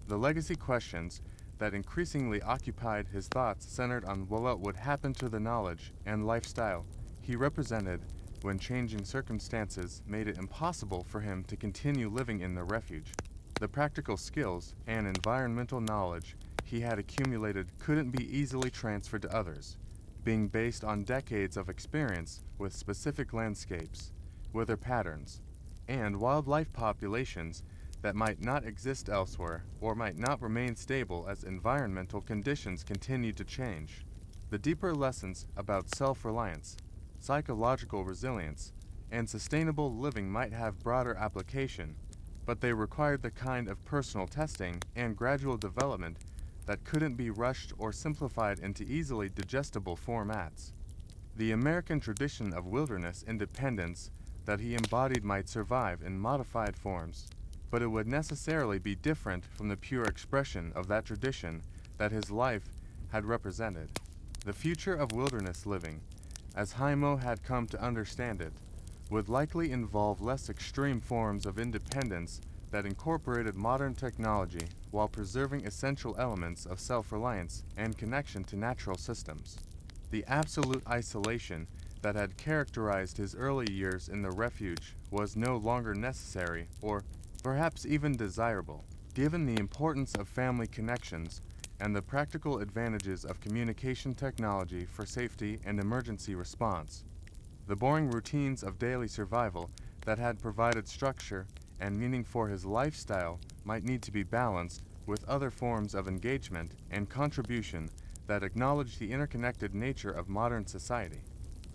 The legacy questions that increasingly occupied his thoughts centered on what would happen to the knowledge and lifestyle he represented when changing circumstances made it impossible for him to continue living in the refuge. The practical skills and environmental knowledge he had accumulated couldn't be easily transferred to others, being based on decades of experience with specific landscapes, weather patterns, and wildlife populations that might not exist elsewhere or might not remain stable as environmental conditions continued to change. The deeper lessons about self-reliance, psychological resilience, and sustainable living might have broader application, but they required the kind of personal testing and gradual development that couldn't be rushed or simplified into easily digestible formats. The American tradition of wilderness independence that he embodied might survive in modified forms, but it would necessarily be different from the pure expression of that tradition that his life had represented. The future of wilderness living, as Heimo had come to understand it, would likely involve less extreme forms of independence that incorporated modern technology while preserving essential elements of self-reliance and connection to natural systems. The absolute isolation that had characterized his early years in the refuge was no longer necessary or perhaps even desirable. Given the importance of family connections and the practical advantages of communication technology for safety and emergency response, the boring routines of daily survival that had provided structure and meaning for his lifestyle might need to be balanced with other forms of engagement and contribution that acknowledge the interconnected nature of modern society.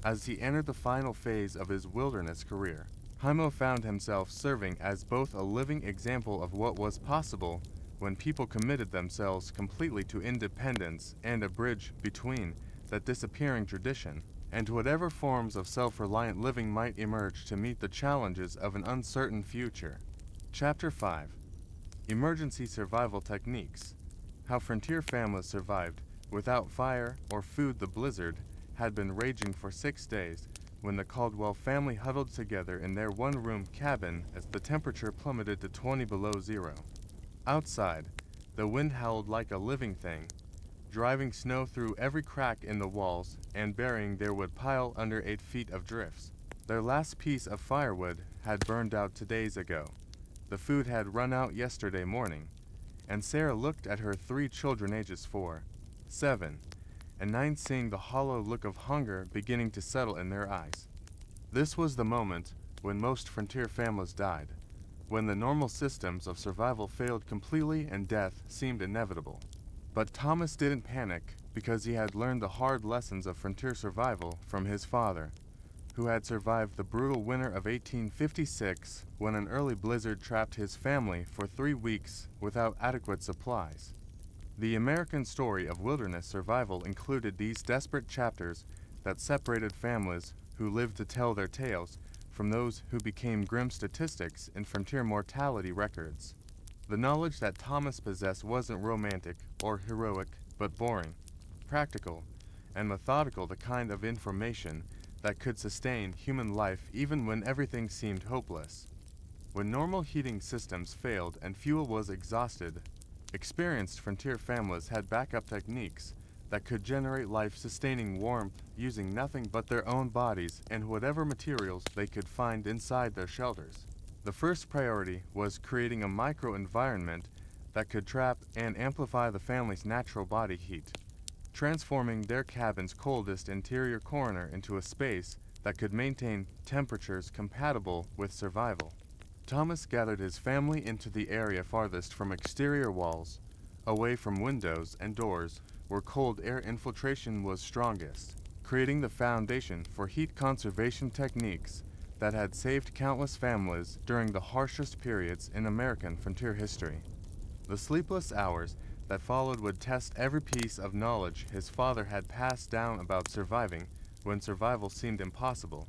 As he entered the final phase of his wilderness career, Heimo found himself serving as both a living example of what was possible when people committed themselves completely to independence and a bridge between that disappearing tradition and whatever forms of self-reliant living might emerge to meet the challenges of an uncertain future. Chapter 5: Emergency Survival Techniques. How frontier families survived without fire or food. The blizzard had been raging for 6 days when the Caldwell family huddled together in their one-room cabin as the temperature plummeted to 20 below zero. Outside, the wind howled like a living thing, driving snow through every crack in the walls and burying their wood pile under 8 feet of drifts. Their last piece of firewood had burned out 2 days ago. The food had run out yesterday morning, and Sarah looked at her 3 children ages 4, 7, and 9, seeing the hollow look of hunger beginning to settle in their eyes. This was the moment when most frontier families died, when the normal systems of survival failed completely and death seemed inevitable. But Thomas didn't panic because he had learned the hard lessons of frontier survival from his father, who had survived the brutal winter of 1856 when an early blizzard trapped his family for 3 weeks without adequate supplies. The American story of wilderness survival included these desperate chapters that separated families who lived to tell their tales from those who became grim statistics in frontier mortality records. The knowledge that Thomas possessed wasn't romantic or heroic, but boring, practical, and methodical, the kind of information that could sustain human life even when everything seemed hopeless. When normal heating systems failed and fuel was exhausted, experienced frontier families had backup techniques that could generate life-sustaining warmth using nothing but their own bodies and whatever materials they could find inside their shelters. The first priority was creating a microenvironment that could trap and amplify the family's natural body heat, transforming their cabin's coldest interior corner into a space that could maintain temperatures compatible with survival. Thomas gathered his family into the area farthest from exterior walls, away from windows and doors where cold air infiltration was strongest, creating the foundation for heat conservation techniques that had saved countless families during the harshest periods in American frontier history. The sleepless hours that followed would test every piece of knowledge his father had passed down about surviving when survival seemed impossible.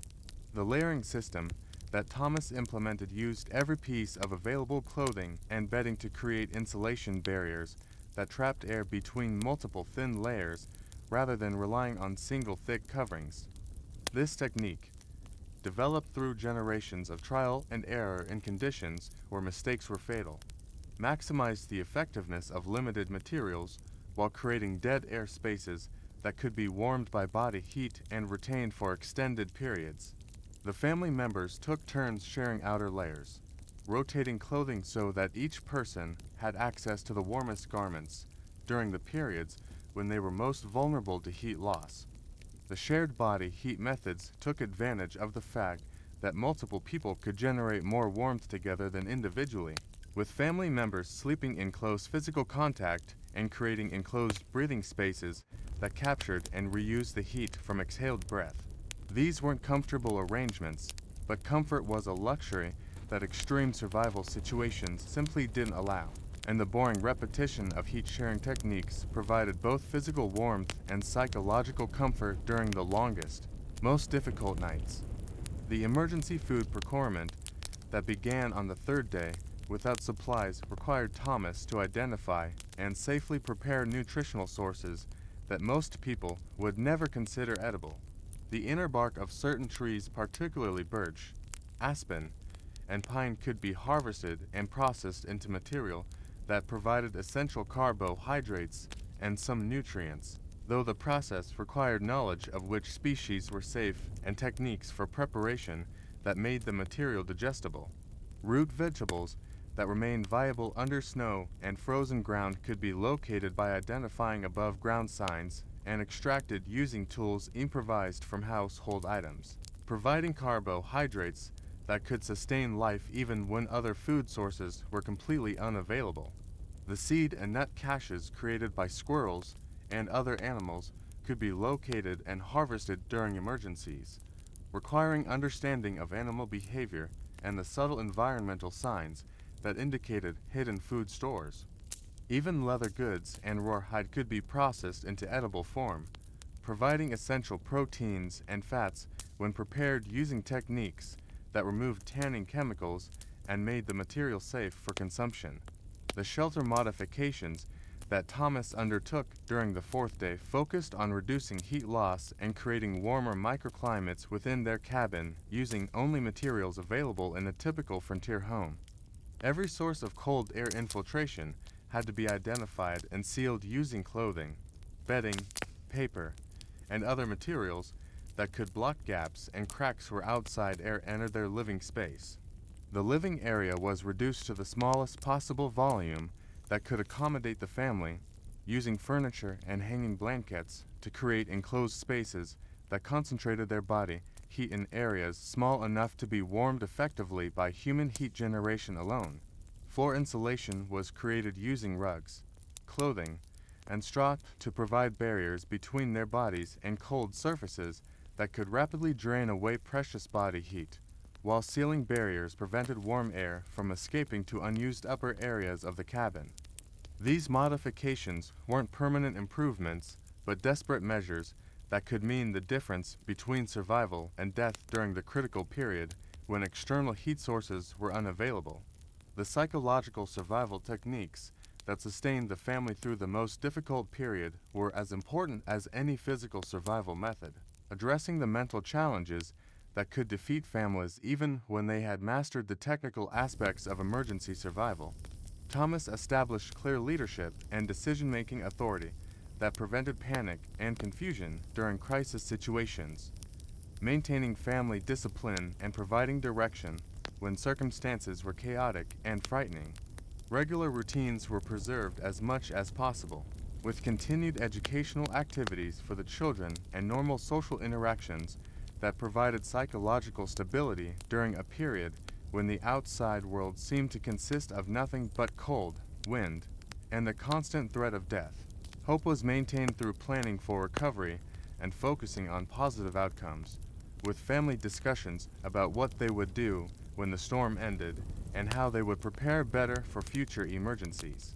The layering system that Thomas implemented used every piece of available clothing and bedding to create insulation barriers that trapped air between multiple thin layers rather than relying on single thick coverings. This technique, developed through generations of trial and error in conditions where mistakes were fatal, maximized the effectiveness of limited materials while creating dead air spaces that could be warmed by body heat and retained for extended periods. The family members took turns sharing outer layers, rotating clothing so that each person had access to the warmest garments during the periods when they were most vulnerable to heat loss. The shared body heat methods took advantage of the fact that multiple people could generate more warmth together than individually, with family members sleeping in close physical contact and creating enclosed breathing spaces that captured and reused the heat from exhaled breath. These weren't comfortable arrangements, but comfort was a luxury that extreme survival situations simply didn't allow, and the boring repetition of heat-sharing techniques provided both physical warmth and psychological comfort during the longest, most difficult nights. The emergency food procurement that began on the 3rd day without supplies required Thomas to identify and safely prepare nutritional sources that most people would never consider edible. The inner bark of certain trees, particularly birch, aspen, and pine, could be harvested and processed into material that provided essential carbohydrates and some nutrients, though the process required knowledge of which species were safe and techniques for preparation that made the material digestible. Root vegetables that remained viable under snow and frozen ground could be located by identifying above-ground signs and extracted using tools improvised from household items, providing carbohydrates that could sustain life even when other food sources were completely unavailable. The seed and nut caches created by squirrels and other animals could be located and harvested during emergencies, requiring understanding of animal behavior and the subtle environmental signs that indicated hidden food stores. Even leather goods and rawhide could be processed into edible form, providing essential proteins and fats when prepared using techniques that removed tanning chemicals and made the material safe for consumption. The shelter modifications that Thomas undertook during the fourth day focused on reducing heat loss and creating warmer microclimates within their cabin using only materials available in a typical frontier home. Every source of cold air infiltration had to be identified and sealed using clothing, bedding, paper, and other materials that could block gaps and cracks where outside air entered their living space. The living area was reduced to the smallest possible volume that could accommodate the family, using furniture and hanging blankets to create enclosed spaces that concentrated their body heat in areas small enough to be warmed effectively by human heat generation alone. Floor insulation was created using rugs, clothing, and straw to provide barriers between their bodies and cold surfaces that could rapidly drain away precious body heat, while sealing barriers prevented warm air from escaping to unused upper areas of the cabin. These modifications weren't permanent improvements, but desperate measures that could mean the difference between survival and death during the critical period when external heat sources were unavailable. The psychological survival techniques that sustained the family through the most difficult period were as important as any physical survival method, addressing the mental challenges that could defeat families even when they had mastered the technical aspects of emergency survival. Thomas established clear leadership and decision-making authority that prevented panic and confusion during crisis situations, maintaining family discipline and providing direction when circumstances were chaotic and frightening. Regular routines were preserved as much as possible, with continued educational activities for the children and normal social interactions that provided psychological stability during a period when the outside world seemed to consist of nothing but cold, wind, and the constant threat of death. Hope was maintained through planning for recovery and focusing on positive outcomes, with family discussions about what they would do when the storm ended and how they would prepare better for future emergencies.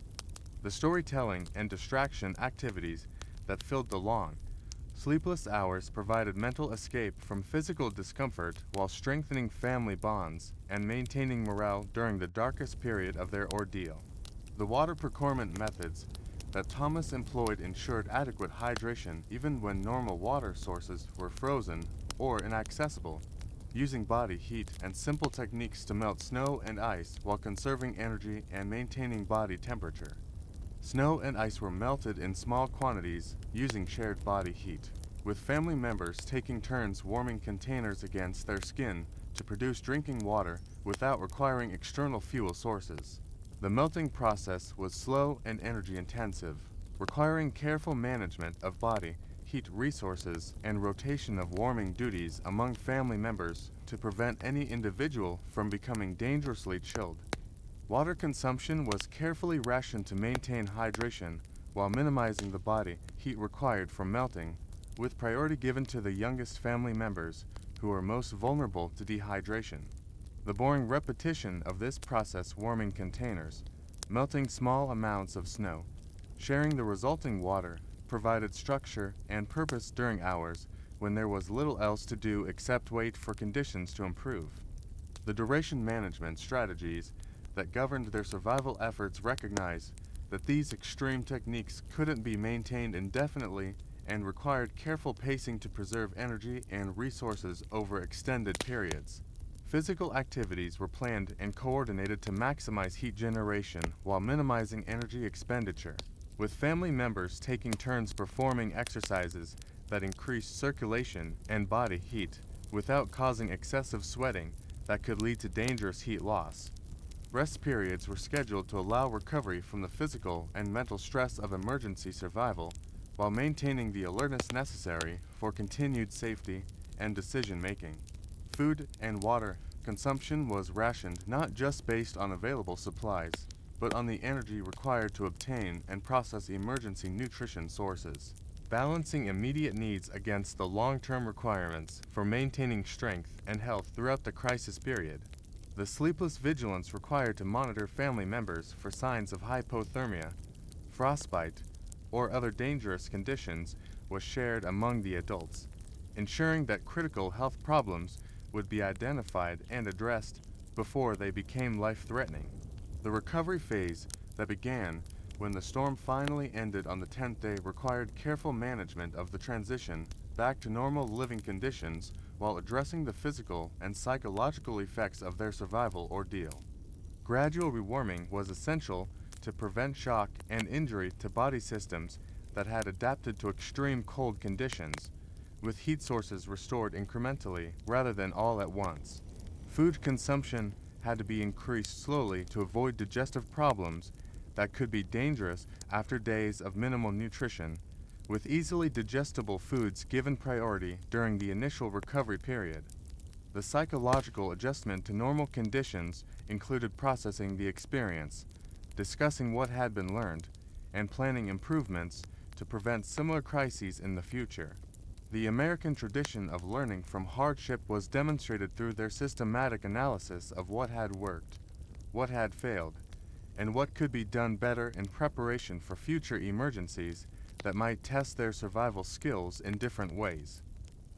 The storytelling and distraction activities that filled the long, sleepless hours provided mental escape from physical discomfort while strengthening family bonds and maintaining morale during the darkest period of their ordeal. The water procurement methods that Thomas employed ensured adequate hydration even when normal water sources were frozen or inaccessible, using body heat and simple techniques to melt snow and ice while conserving energy and maintaining body temperature. Snow and ice were melted in small quantities using shared body heat, with family members taking turns warming containers against their skin to produce drinking water without requiring external fuel sources. The melting process was slow and energy intensive, requiring careful management of body heat resources and rotation of warming duties among family members to prevent any individual from becoming dangerously chilled. Water consumption was carefully rationed to maintain hydration while minimizing the body heat required from melting, with priority given to the youngest family members who were most vulnerable to dehydration. The boring repetition of this process warming containers, melting small amounts of snow, sharing the resulting water provided structure and purpose during hours when there was little else to do except wait for conditions to improve. The duration management strategies that governed their survival efforts recognized that these extreme techniques couldn't be maintained indefinitely and required careful pacing to preserve energy and resources over extended periods. Physical activities were planned and coordinated to maximize heat generation while minimizing energy expenditure, with family members taking turns performing exercises that increased circulation and body heat without causing excessive sweating that could lead to dangerous heat loss. Rest periods were scheduled to allow recovery from the physical and mental stress of emergency survival, while maintaining the alertness necessary for continued safety and decision-making. Food and water consumption was rationed not just based on available supplies, but on the energy required to obtain and process emergency nutrition sources, balancing immediate needs against the long-term requirements for maintaining strength and health throughout the crisis period. The sleepless vigilance required to monitor family members for signs of hypothermia, frostbite, or other dangerous conditions was shared among the adults, ensuring that critical health problems would be identified and addressed before they became life-threatening. The recovery phase that began when the storm finally ended on the 10th day required careful management of the transition back to normal living conditions while addressing the physical and psychological effects of their survival ordeal. Gradual rewarming was essential to prevent shock and injury to body systems that had adapted to extreme cold conditions, with heat sources restored incrementally rather than all at once. Food consumption had to be increased slowly to avoid digestive problems that could be dangerous after days of minimal nutrition, with easily digestible foods given priority during the initial recovery period. The psychological adjustment to normal conditions included processing the experience, discussing what had been learned, and planning improvements to prevent similar crises in the future. The American tradition of learning from hardship was demonstrated through their systematic analysis of what had worked, what had failed, and what could be done better in preparation for future emergencies that might test their survival skills in different ways.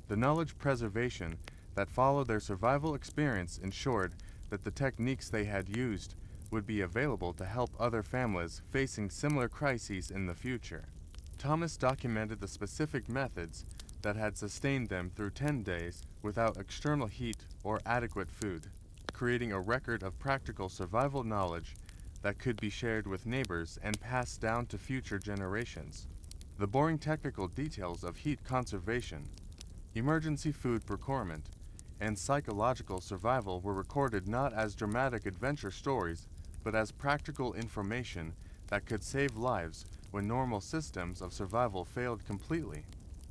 The knowledge preservation that followed their survival experience ensured that the techniques they had used would be available to help other families facing similar crises in the future. Thomas documented the specific methods that had sustained them through 10 days without external heat or adequate food, creating a record of practical survival knowledge that could be shared with neighbors and passed down to future generations. The boring technical details of heat conservation, emergency food procurement, and psychological survival were recorded not as dramatic adventure stories, but as practical information that could save lives when normal systems of survival failed completely.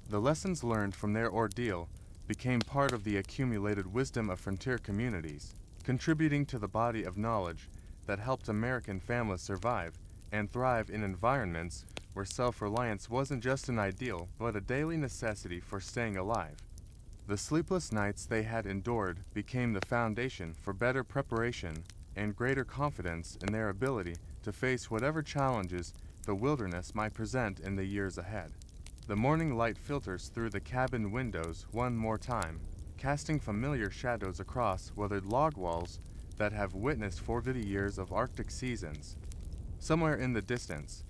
The lessons learned from their ordeal became part of the accumulated wisdom of frontier communities, contributing to the body of knowledge that helped American families survive and thrive in environments where self-reliance wasn't just an ideal, but a daily necessity for staying alive. The sleepless nights they had endured became the foundation for better preparation and greater confidence in their ability to face whatever challenges the wilderness might present in the years ahead. The morning light filters through the cabin windows one more time, casting familiar shadows across weathered log walls that have witnessed 40 years of Arctic seasons. Somewhere in the distance,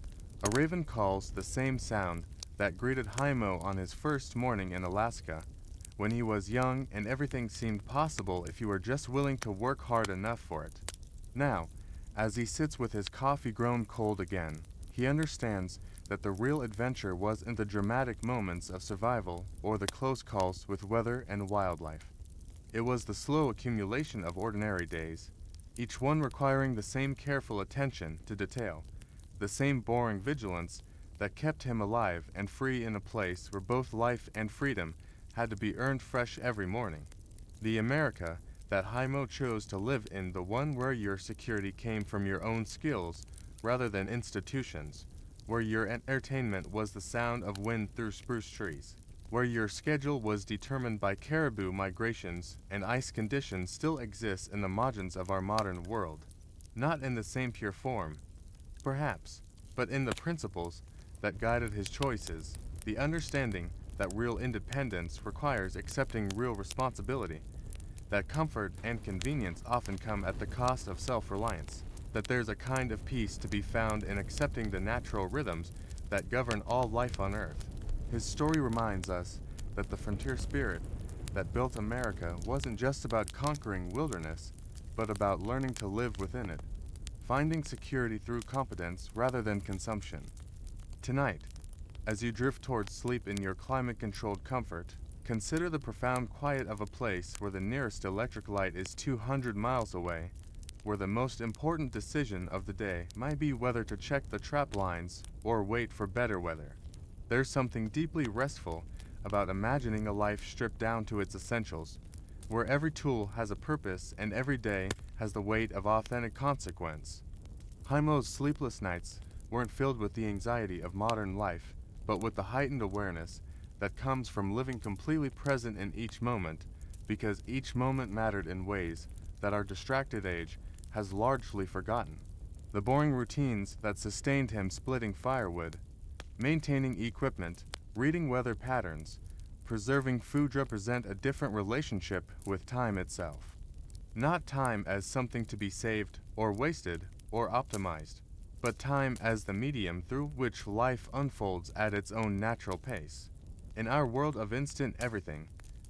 a raven calls the same sound that greeted Heimo on his first morning in Alaska, when he was young and everything seemed possible if you were just willing to work hard enough for it. Now, as he sits with his coffee grown cold again, he understands that the real adventure was in the dramatic moments of survival or the close calls with weather and wildlife. It was the slow accumulation of ordinary days, each one requiring the same careful attention to detail, the same boring vigilance that kept him alive and free in a place where both life and freedom had to be earned fresh every morning. The America that Heimo chose to live in, the one where your security came from your own skills rather than institutions, where your entertainment was the sound of wind through spruce trees, where your schedule was determined by caribou migrations and ice conditions, still exists in the margins of our modern world. Not in the same pure form, perhaps, but in the principles that guided his choices, the understanding that real independence requires accepting real responsibility, that comfort and convenience often come at the cost of self-reliance, that there's a kind of peace to be found in accepting the natural rhythms that govern all life on Earth. His story reminds us that the frontier spirit that built America wasn't just about conquering wilderness, but about learning to live within it, finding security through competence rather than consumption. Tonight, as you drift towards sleep in your climate-controlled comfort, consider the profound quiet of a place where the nearest electric light is 200 miles away, where the most important decision of the day might be whether to check the trap lines or wait for better weather. There's something deeply restful about imagining a life stripped down to its essentials, where every tool has a purpose and every day has the weight of authentic consequence. Heimo's sleepless nights weren't filled with the anxiety of modern life, but with the heightened awareness that comes from living completely present in each moment, because each moment mattered in ways that our distracted age has largely forgotten. The boring routines that sustained him splitting firewood, maintaining equipment, reading weather patterns, preserving food represent a different relationship with time itself. Not time as something to be saved or wasted or optimized, but time as the medium through which life unfolds at its own natural pace. In our world of instant everything,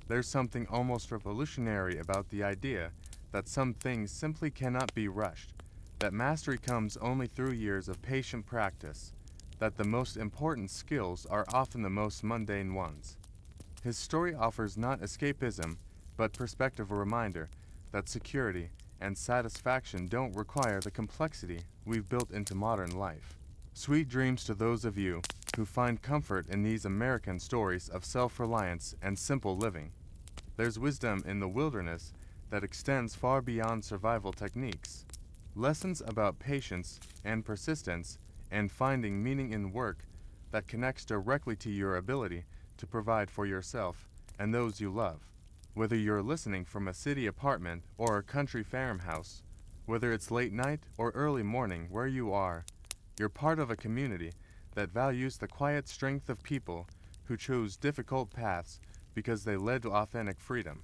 there's something almost revolutionary about the idea that some things simply cannot be rushed, that mastery comes only through years of patient practice, that the most important skills are often the most mundane ones. His story offers not escapism, but perspective, a reminder that security and satisfaction don't require the complexity we've built into modern life. Sweet dreams to those of you who find comfort in these American stories of self-reliance and simple living. There's wisdom in the wilderness that extends far beyond survival techniques. Lessons about patience and persistence and finding meaning in work that connects directly to your ability to provide for yourself and those you love. Whether you're listening from a city apartment or a country farmhouse, whether it's late night or early morning where you are, you're part of a community that values the quiet strength of people who chose difficult paths because they led to authentic freedom.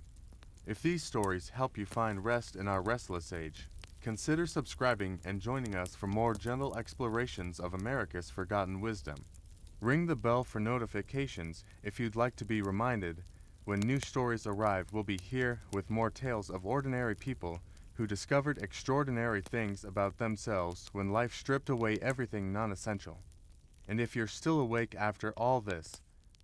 If these stories help you find rest in our restless age, consider subscribing and joining us for more gentle explorations of America's forgotten wisdom. Ring the bell for notifications if you'd like to be reminded when new stories arrive. We'll be here with more tales of ordinary people who discovered extraordinary things about themselves when life stripped away everything non-essential. And if you're still awake after all this,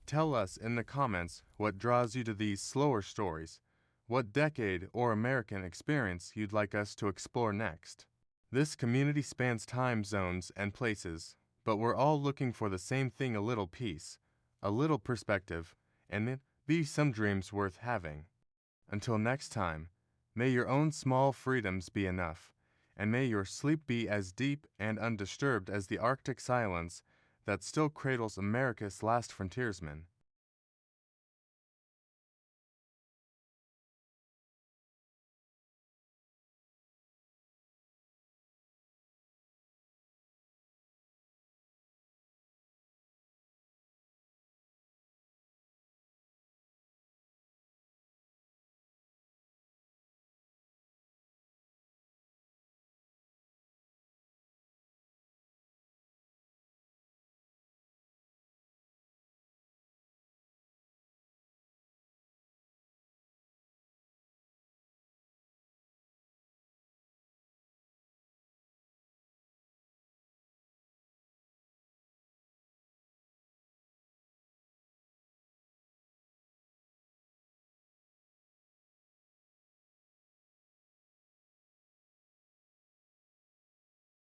tell us in the comments what draws you to these slower stories, what decade or American experience you'd like us to explore next. This community spans time zones and places, but we're all looking for the same thing: a little peace, a little perspective, and maybe some dreams worth having. Until next time, may your own small freedoms be enough, and may your sleep be as deep and undisturbed as the Arctic silence that still cradles America's last frontiersman.